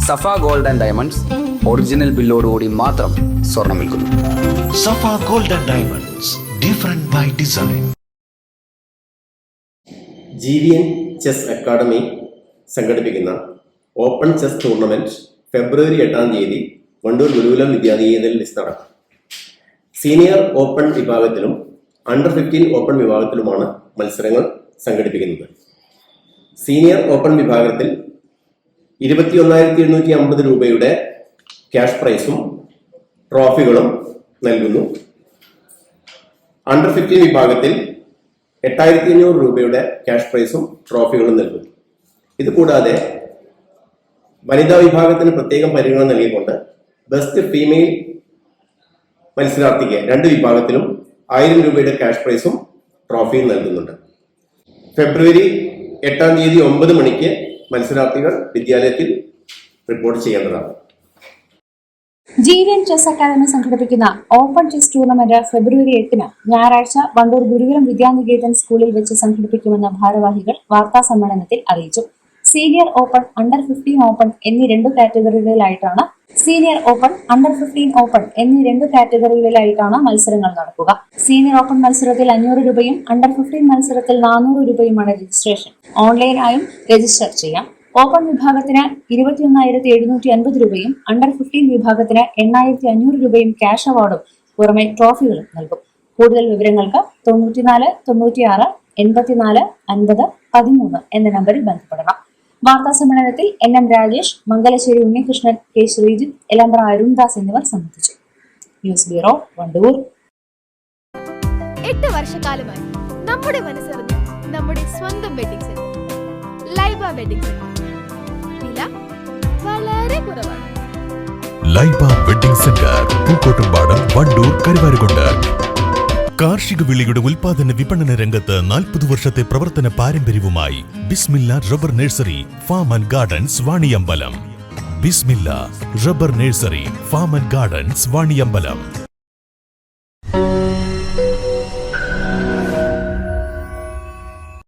Safa gold and diamonds original ബില്ലോടുകൂടി മാത്രം സ്വർണം വിൽക്കുന്നു. Safa gold and diamonds, different by design. GVN chess academy സംഘടിപ്പിക്കുന്ന open chess tournament February 8 Wandoor Gurukulam വിദ്യാനികേതനിൽ വെച്ച് നടക്കും. സീനിയർ ഓപ്പൺ വിഭാഗത്തിലും അണ്ടർ 15 ഓപ്പൺ വിഭാഗത്തിലുമാണ് മത്സരങ്ങൾ സംഘടിപ്പിക്കുന്നത്. സീനിയർ ഓപ്പൺ വിഭാഗത്തിൽ 21,750 രൂപയുടെ ക്യാഷ് പ്രൈസും ട്രോഫികളും നൽകുന്നു. അണ്ടർ 15 വിഭാഗത്തിൽ 8,500 രൂപയുടെ ക്യാഷ് പ്രൈസും ട്രോഫികളും നൽകുന്നു. ഇത് കൂടാതെ വനിതാ വിഭാഗത്തിന് പ്രത്യേകം പരിഗണന നൽകിക്കൊണ്ട് ബെസ്റ്റ് ഫീമെയിൽ മത്സരാർത്ഥിക്ക് 2 വിഭാഗത്തിലും 1,000 രൂപയുടെ ക്യാഷ് പ്രൈസും ട്രോഫിയും നൽകുന്നുണ്ട്. ഫെബ്രുവരി 8 9 മണിക്ക് മത്സരാർത്ഥികൾ വിദ്യാലയത്തിൽ റിപ്പോർട്ട് ചെയ്യേണ്ടതാണ്. GVN ചെസ് അക്കാദമി സംഘടിപ്പിക്കുന്ന ഓപ്പൺ ചെസ് ടൂർണമെന്റ് ഫെബ്രുവരി 8 ഞായറാഴ്ച വണ്ടൂർ ഗുരുകുലം വിദ്യാനികേതൻ സ്കൂളിൽ വെച്ച് സംഘടിപ്പിക്കുമെന്ന് ഭാരവാഹികൾ വാർത്താ സമ്മേളനത്തിൽ അറിയിച്ചു. സീനിയർ ഓപ്പൺ, അണ്ടർ 15 ഓപ്പൺ എന്നീ 2 കാറ്റഗറികളിലായിട്ടാണ് മത്സരങ്ങൾ നടക്കുക. സീനിയർ ഓപ്പൺ മത്സരത്തിൽ 500 രൂപയും അണ്ടർ 15 മത്സരത്തിൽ 400 രൂപയുമാണ് രജിസ്ട്രേഷൻ. ഓൺലൈനായും രജിസ്റ്റർ ചെയ്യാം. ഓപ്പൺ വിഭാഗത്തിന് 21,750 രൂപയും അണ്ടർ 15 വിഭാഗത്തിന് 8,500 രൂപയും ക്യാഷ് അവാർഡും പുറമെ ട്രോഫികളും നൽകും. കൂടുതൽ വിവരങ്ങൾക്ക് 94 96 84 50 13 എന്ന നമ്പറിൽ ബന്ധപ്പെടണം. വാർത്താ സമ്മേളനത്തിൽ NM രാജേഷ്, മംഗലശ്ശേരി ഉണ്ണികൃഷ്ണൻ, K ശ്രീജിത്ത്, എലമ്പ്ര അരുൺദാസ് എന്നിവർ സംബന്ധിച്ചു. News bureau, Wandoor. 8 വർഷക്കാലമായി നമ്മുടെ മനസ്സറിഞ്ഞ നമ്മുടെ സ്വന്തം wedding centre Laiba wedding centre. വില വളരെ കുറവാണ്. Laiba wedding centre, Pookkottumpadam, Wandoor, Karuvarakundu. കാർഷിക വിളയുടെ ഉൽപാദന വിപണന രംഗത്ത് 40 വർഷത്തെ പ്രവർത്തന പാരമ്പര്യവുമായി Bismilla rubber nursery, farm and gardens, Vaniyambalam. Bismilla rubber nursery, farm and gardens, Vaniyambalam.